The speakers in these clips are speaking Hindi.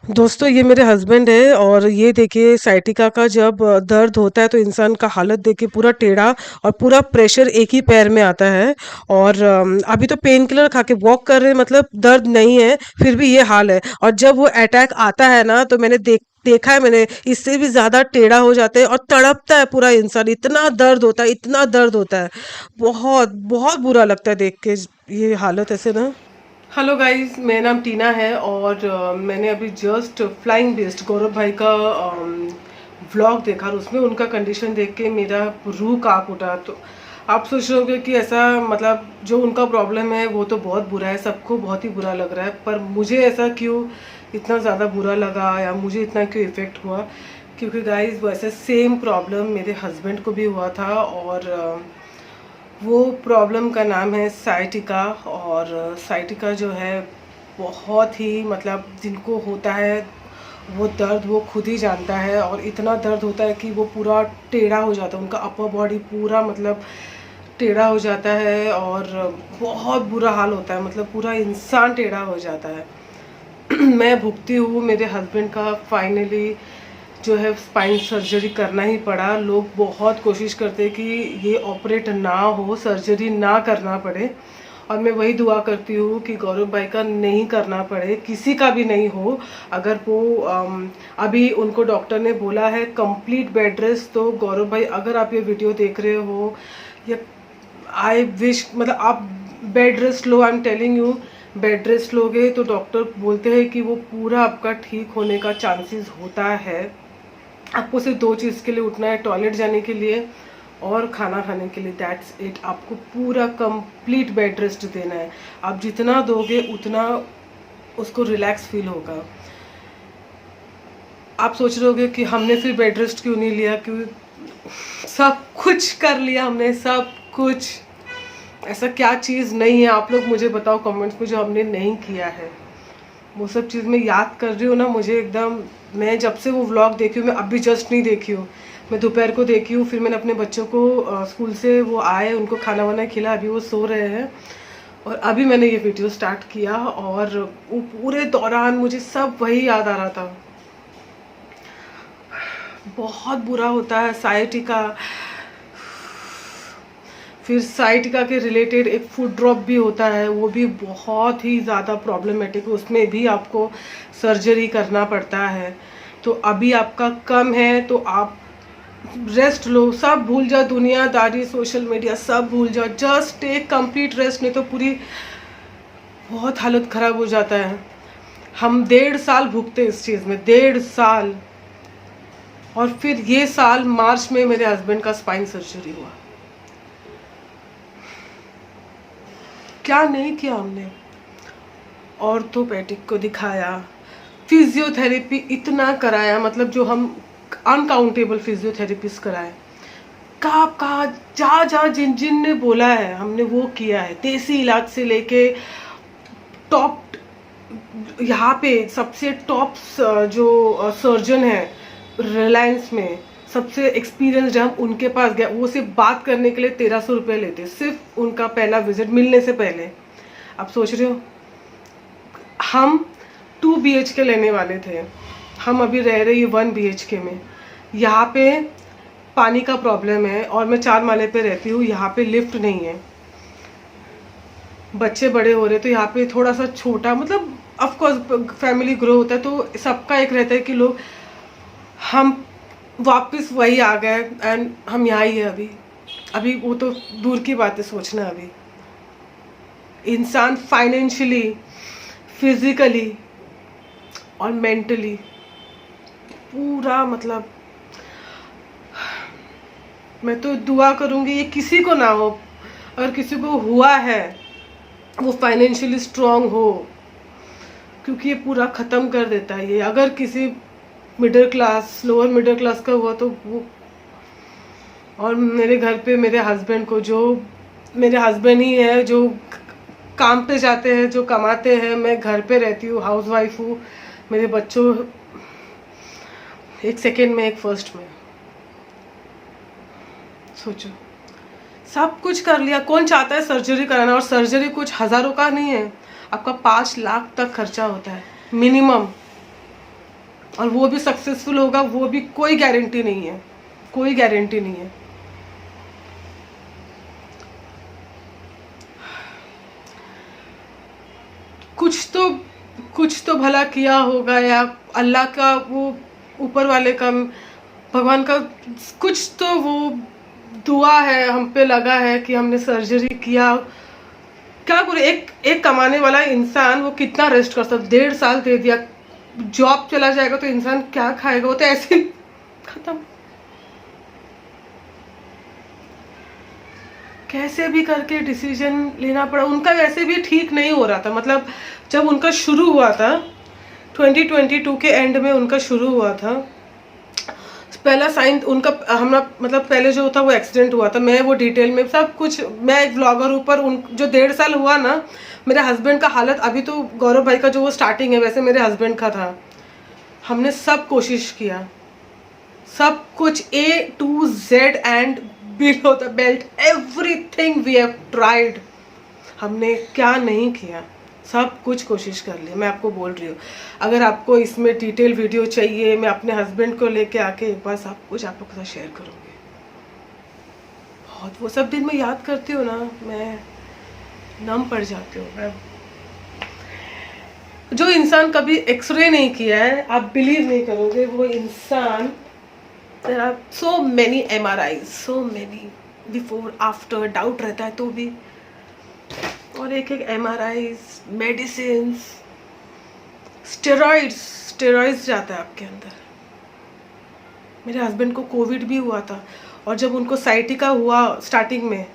दोस्तों ये मेरे हस्बैंड है और ये देखिए साइटिका का जब दर्द होता है तो इंसान का हालत देखिए पूरा टेढ़ा और पूरा प्रेशर एक ही पैर में आता है। और अभी तो पेन किलर खा के वॉक कर रहे हैं, मतलब दर्द नहीं है फिर भी ये हाल है। और जब वो अटैक आता है ना तो मैंने देखा है मैंने, इससे भी ज्यादा टेढ़ा हो जाते हैं और तड़पता है पूरा इंसान, इतना दर्द होता है, इतना दर्द होता है। बहुत बहुत बुरा लगता है देख के ये हालत ऐसे ना। हेलो गाइस, मेरा नाम टीना है और मैंने अभी जस्ट फ्लाइंग बेस्ट गौरव भाई का व्लॉग देखा और उसमें उनका कंडीशन देख के मेरा रूह कांप उठा। तो आप सोच रहे होंगे कि ऐसा मतलब जो उनका प्रॉब्लम है वो तो बहुत बुरा है, सबको बहुत ही बुरा लग रहा है, पर मुझे ऐसा क्यों इतना ज़्यादा बुरा लगा या मुझे इतना क्यों इफ़ेक्ट हुआ? क्योंकि गाइस वैसे सेम प्रॉब्लम मेरे हस्बैंड को भी हुआ था और वो प्रॉब्लम का नाम है साइटिका। और साइटिका जो है बहुत ही मतलब जिनको होता है वो दर्द वो खुद ही जानता है, और इतना दर्द होता है कि वो पूरा टेढ़ा हो जाता है, उनका अपर बॉडी पूरा मतलब टेढ़ा हो जाता है और बहुत बुरा हाल होता है, मतलब पूरा इंसान टेढ़ा हो जाता है। मैं भुगती हूँ, मेरे हस्बैंड का फाइनली जो है स्पाइन सर्जरी करना ही पड़ा। लोग बहुत कोशिश करते हैं कि ये ऑपरेट ना हो, सर्जरी ना करना पड़े, और मैं वही दुआ करती हूँ कि गौरव भाई का नहीं करना पड़े, किसी का भी नहीं हो। अगर वो अभी उनको डॉक्टर ने बोला है कंप्लीट बेड रेस्ट, तो गौरव भाई अगर आप ये वीडियो देख रहे हो या आई विश मतलब आप bed rest low, I am telling you, bed rest लोगे तो डॉक्टर बोलते हैं कि वो पूरा आपका ठीक होने का चांसेस होता है। आपको सिर्फ दो चीज़ के लिए उठना है, टॉयलेट जाने के लिए और खाना खाने के लिए, दैट्स इट। आपको पूरा कंप्लीट बेड रेस्ट देना है। आप जितना दोगे उतना उसको रिलैक्स फील होगा। आप सोच रहे होगे कि हमने फिर बेड रेस्ट क्यों नहीं लिया, क्यों सब कुछ कर लिया हमने, सब कुछ। ऐसा क्या चीज़ नहीं है, आप लोग मुझे बताओ कमेंट्स में, जो हमने नहीं किया है। वो सब चीज़ मैं याद कर रही हूँ ना, मुझे एकदम, मैं जब से वो व्लॉग देखी हूँ, मैं अभी जस्ट नहीं देखी हूँ, मैं दोपहर को देखी हूँ, फिर मैंने अपने बच्चों को स्कूल से वो आए, उनको खाना वाना खिला, अभी वो सो रहे हैं, और अभी मैंने ये वीडियो स्टार्ट किया, और वो पूरे दौरान मुझे सब वही याद आ रहा था। बहुत बुरा होता है साइटिका। फिर साइटिका के रिलेटेड एक फूड ड्रॉप भी होता है, वो भी बहुत ही ज़्यादा प्रॉब्लमेटिक है, उसमें भी आपको सर्जरी करना पड़ता है। तो अभी आपका कम है तो आप रेस्ट लो, सब भूल जाओ, दुनियादारी सोशल मीडिया सब भूल जाओ, जस्ट टेक कंप्लीट रेस्ट, नहीं तो पूरी बहुत हालत ख़राब हो जाता है। हम 1.5 साल भुगते इस चीज़ में, 1.5 साल। और फिर ये साल मार्च में मेरे हस्बैंड का स्पाइन सर्जरी हुआ। क्या नहीं किया हमने, ऑर्थोपेडिक को दिखाया, फिजियोथेरेपी इतना कराया, मतलब जो हम अनकाउंटेबल फिजियोथेरेपिस्ट कराए, कहाँ कहाँ जहाँ जहाँ जिन जिन ने बोला है हमने वो किया है। देसी इलाज से लेके टॉप, यहाँ पे सबसे टॉप जो सर्जन है रिलायंस में, सबसे एक्सपीरियंसड, हम उनके पास गए, वो सिर्फ बात करने के लिए 1300 रुपये लेते, सिर्फ उनका पहला विजिट मिलने से पहले। आप सोच रहे हो, हम 2 BHK लेने वाले थे, हम अभी रह रहे हैं 1 BHK में। यहाँ पे पानी का प्रॉब्लम है और मैं 4 माले पे रहती हूँ, यहाँ पे लिफ्ट नहीं है, बच्चे बड़े हो रहे, तो यहाँ पे थोड़ा सा छोटा, मतलब ऑफ कोर्स फैमिली ग्रो होता है तो सबका एक रहता है कि लोग, हम वापस वही आ गए एंड हम यहाँ ही है अभी। अभी वो तो दूर की बात है सोचना, अभी इंसान फाइनेंशियली, फिजिकली और मेंटली पूरा, मतलब मैं तो दुआ करूँगी ये किसी को ना हो, अगर किसी को हुआ है वो फाइनेंशियली स्ट्रांग हो, क्योंकि ये पूरा ख़त्म कर देता है ये। अगर किसी middle class, lower middle class का हुआ तो वो, और मेरे घर पे मेरे हस्बैंड को, जो मेरे हस्बैंड ही है जो काम पे जाते हैं, जो कमाते हैं, मैं घर पे रहती हूँ, हाउस वाइफ हूँ, मेरे बच्चों एक सेकेंड में एक फर्स्ट में। सोचो, सब कुछ कर लिया, कौन चाहता है सर्जरी कराना? और सर्जरी कुछ हज़ारों का नहीं है, आपका 5 लाख तक खर्चा होता है मिनिमम। और वो भी सक्सेसफुल होगा, वो भी कोई गारंटी नहीं है, कोई गारंटी नहीं है। कुछ तो भला किया होगा, या अल्लाह का वो ऊपर वाले का, भगवान का कुछ तो वो दुआ है हम पे लगा है कि हमने सर्जरी किया। क्या करें, एक कमाने वाला इंसान वो कितना रेस्ट कर सकता, 1.5 साल दे दिया, जॉब चला जाएगा तो इंसान क्या खाएगा, वो तो ऐसे ही खत्म। कैसे भी करके डिसीजन लेना पड़ा, उनका वैसे भी ठीक नहीं हो रहा था। मतलब जब उनका शुरू हुआ था 2022 के एंड में उनका शुरू हुआ था, पहला साइन उनका हमारा, मतलब पहले जो था वो एक्सीडेंट हुआ था। मैं वो डिटेल में सब कुछ, मैं एक ब्लॉगर ऊपर उन जो 1.5 साल हुआ ना, मेरे हस्बैंड का हालत, अभी तो गौरव भाई का जो वो स्टार्टिंग है, वैसे मेरे हस्बैंड का था। हमने सब कोशिश किया, सब कुछ A to Z and below the belt everything we have tried. हमने क्या नहीं किया, सब कुछ कोशिश कर ली। मैं आपको बोल रही हूँ, अगर आपको इसमें डिटेल वीडियो चाहिए, मैं अपने हस्बैंड को लेके आके एक बार सब कुछ आप लोग के साथ शेयर करूँगी। बहुत वो सब दिन मैं याद करती हूँ ना, मैं नम पड़ जाती हूँ। मैं जो इंसान कभी एक्सरे नहीं किया है, आप बिलीव नहीं करोगे, वो इंसान, there are so many MRIs, so many before after doubt रहता है तो भी, और एक MRIs, मेडिसिन, स्टेरॉइड्स जाता है आपके अंदर। मेरे हस्बैंड को कोविड भी हुआ था, और जब उनको साइटिका हुआ स्टार्टिंग में,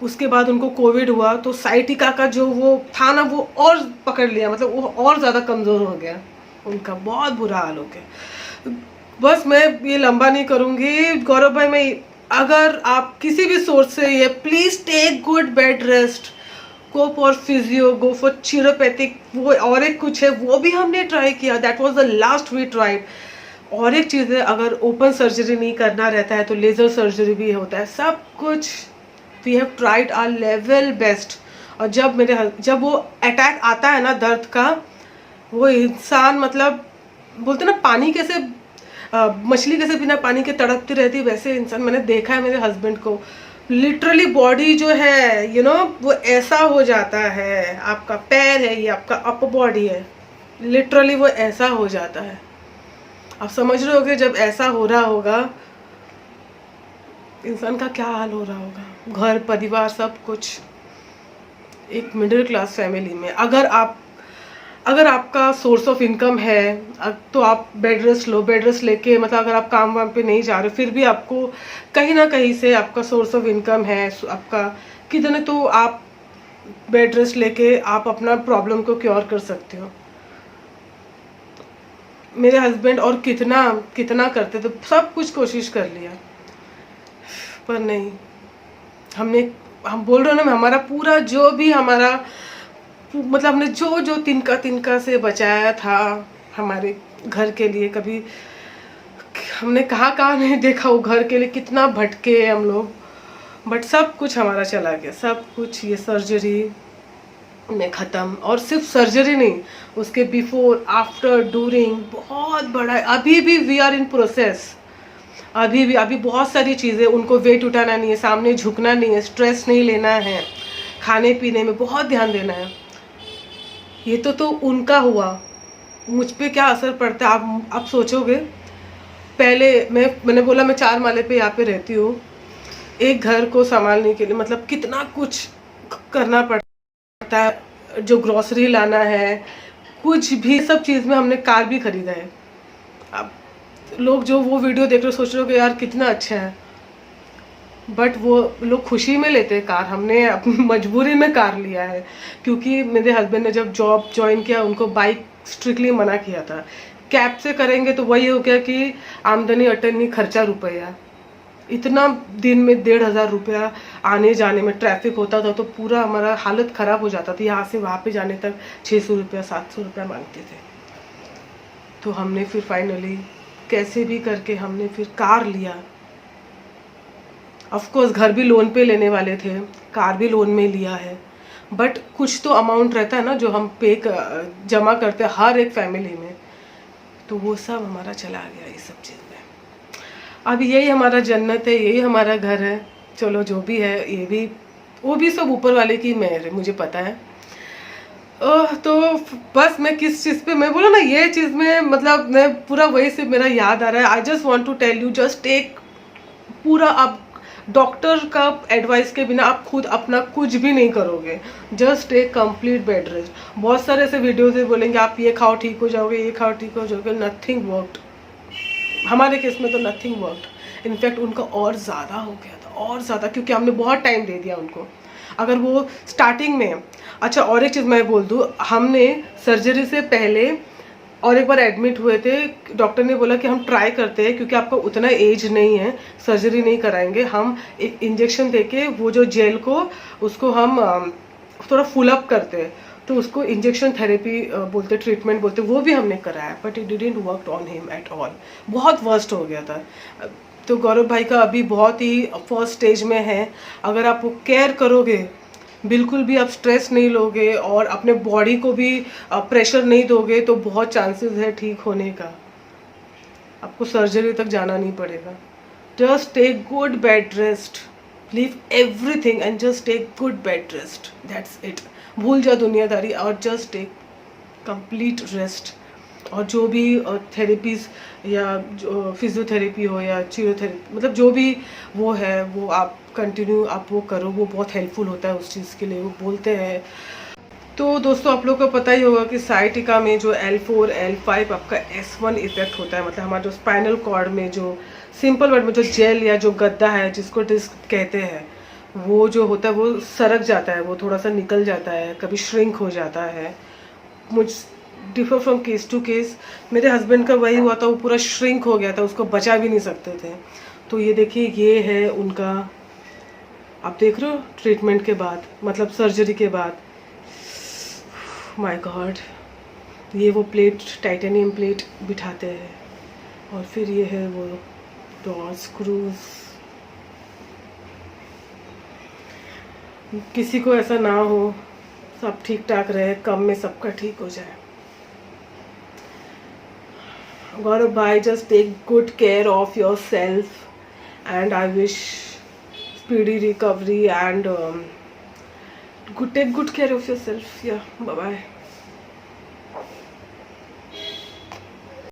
उसके बाद उनको कोविड हुआ, तो साइटिका का जो वो था ना, वो और पकड़ लिया, मतलब वो और ज़्यादा कमज़ोर हो गया, उनका बहुत बुरा हाल हो गया। बस मैं ये लंबा नहीं करूँगी गौरव भाई, मैं अगर आप किसी भी सोर्स से ये, please take good bed rest, go for physio, go for chiropathic, वो और एक कुछ है वो भी हमने ट्राई किया, that was the last we tried. और एक चीज़ है, अगर ओपन सर्जरी नहीं करना रहता है तो लेज़र सर्जरी भी होता है, सब कुछ we have tried our level best. और जब वो अटैक आता है ना दर्द का, वो इंसान, मतलब बोलते ना पानी कैसे, मछली कैसे बिना पानी के तड़पती रहती है, वैसे इंसान, मैंने देखा है मेरे हस्बैंड को, लिटरली बॉडी जो है वो ऐसा हो जाता है, आपका पैर है, ये आपका अपर बॉडी है, लिटरली वो ऐसा हो जाता है। आप समझ रहे होगे जब ऐसा हो रहा होगा इंसान का क्या हाल हो रहा होगा। घर परिवार सब कुछ, एक मिडिल क्लास फैमिली में, अगर आपका सोर्स ऑफ इनकम है तो आप बेड रेस्ट लो, बेड रेस्ट लेके, मतलब अगर आप काम वाम पे नहीं जा रहे, फिर भी आपको कहीं ना कहीं से आपका सोर्स ऑफ इनकम है आपका कितने, तो आप बेड रेस्ट लेके आप अपना प्रॉब्लम को क्योर कर सकते हो। मेरे हस्बैंड और कितना करते थे, सब कुछ कोशिश कर लिया, पर नहीं। हम बोल रहे हो ना, हमारा पूरा जो भी हमारा, मतलब हमने जो तिनका से बचाया था हमारे घर के लिए, कभी हमने कहाँ नहीं देखा वो घर के लिए, कितना भटके हम लोग, बट सब कुछ हमारा चला गया, सब कुछ ये सर्जरी में ख़त्म। और सिर्फ सर्जरी नहीं, उसके बिफोर आफ्टर ड्यूरिंग बहुत बड़ा है। अभी भी वी आर इन प्रोसेस, अभी बहुत सारी चीज़ें, उनको वेट उठाना नहीं है, सामने झुकना नहीं है, स्ट्रेस नहीं लेना है, खाने पीने में बहुत ध्यान देना है। ये तो उनका हुआ, मुझ पे क्या असर पड़ता है आप सोचोगे। पहले मैंने बोला मैं 4 माले पे यहाँ पे रहती हूँ, एक घर को संभालने के लिए मतलब कितना कुछ करना पड़ता है, जो ग्रोसरी लाना है, कुछ भी, सब चीज़ में हमने कार भी खरीदा है। अब लोग जो वो वीडियो देख रहे सोच रहे हो कि यार कितना अच्छा है, बट वो लोग खुशी में लेते हैं कार, हमने अपनी मजबूरी में कार लिया है। क्योंकि मेरे हस्बैंड ने जब जॉब ज्वाइन किया, उनको बाइक स्ट्रिक्टली मना किया था। कैब से करेंगे तो वही हो गया कि आमदनी अटनी खर्चा रुपया, इतना दिन में 1,500 रुपया आने जाने में, ट्रैफिक होता था तो पूरा हमारा हालत ख़राब हो जाता था। यहाँ से वहाँ पे जाने तक 600 रुपया 700 रुपया मांगते थे। तो हमने फिर फाइनली कैसे भी करके हमने फिर कार लिया। ऑफ कोर्स घर भी लोन पे लेने वाले थे, कार भी लोन में लिया है, बट कुछ तो अमाउंट रहता है ना जो हम जमा करते हैं हर एक फैमिली में। तो वो सब हमारा चला गया इस सब चीज़ में। अब यही हमारा जन्नत है, यही हमारा घर है। चलो जो भी है, ये भी वो भी सब ऊपर वाले की मेहर है, मुझे पता है। तो बस मैं किस चीज़ पे मैं बोला ना, ये चीज़ में मतलब मैं पूरा वही से मेरा याद आ रहा है। I just want to tell you, just take पूरा आप डॉक्टर का एडवाइस के बिना आप खुद अपना कुछ भी नहीं करोगे। Just take complete bed rest. बहुत सारे ऐसे वीडियोज में बोलेंगे आप ये खाओ ठीक हो जाओगे, ये खाओ ठीक हो जाओगे, नथिंग वर्कड। हमारे केस में तो नथिंग वर्कड। इनफैक्ट उनका और ज़्यादा हो गया था, और ज़्यादा, क्योंकि हमने बहुत टाइम दे दिया उनको। अगर वो स्टार्टिंग में, अच्छा और एक चीज़ मैं बोल दूँ, हमने सर्जरी से पहले और एक बार एडमिट हुए थे। डॉक्टर ने बोला कि हम ट्राई करते हैं, क्योंकि आपका उतना एज नहीं है, सर्जरी नहीं कराएंगे, हम एक इंजेक्शन देके वो जो जेल को उसको हम थोड़ा फुल अप करते हैं, तो उसको इंजेक्शन थेरेपी बोलते, ट्रीटमेंट बोलते, वो भी हमने कराया। But it didn't work on him at all, बहुत वर्स्ट हो गया था। तो गौरव भाई का अभी बहुत ही फर्स्ट स्टेज में है। अगर आप वो केयर करोगे, बिल्कुल भी आप स्ट्रेस नहीं लोगे और अपने बॉडी को भी प्रेशर नहीं दोगे, तो बहुत चांसेस है ठीक होने का। आपको सर्जरी तक जाना नहीं पड़ेगा। Just take good bed rest, leave everything and just take good bed rest, that's it. भूल जाओ दुनियादारी और जस्ट टेक कंप्लीट रेस्ट। और जो भी थेरेपीज या जो फिजियोथेरेपी हो या चिरोथेरेपी, मतलब जो भी वो है, वो आप कंटिन्यू आप वो करो, वो बहुत हेल्पफुल होता है उस चीज़ के लिए, वो बोलते हैं। तो दोस्तों आप लोगों को पता ही होगा कि साइटिका में जो L4 L5 आपका S1 इफेक्ट होता है, मतलब हमारा जो स्पाइनल कॉर्ड में जो सिंपल वर्ड में जो जेल या जो गद्दा है जिसको डिस्क कहते हैं, वो जो होता है वो सरक जाता है, वो थोड़ा सा निकल जाता है, कभी श्रिंक हो जाता है। मुझ differ from case to case. मेरे हस्बैंड का वही हुआ था, वो पूरा श्रिंक हो गया था, उसको बचा भी नहीं सकते थे। तो ये देखिए, ये है उनका, आप देख रहे हो ट्रीटमेंट के बाद, मतलब सर्जरी के बाद। माय गॉड, ये वो प्लेट, टाइटेनियम प्लेट बिठाते हैं, और फिर ये है वो डॉर स्क्रूज। किसी को ऐसा ना हो, सब ठीक ठाक रहे, कम में सबका ठीक हो जाए। Gaurav bhai, just take good care of yourself, and I wish speedy recovery and take good care of yourself. Yeah, bye bye.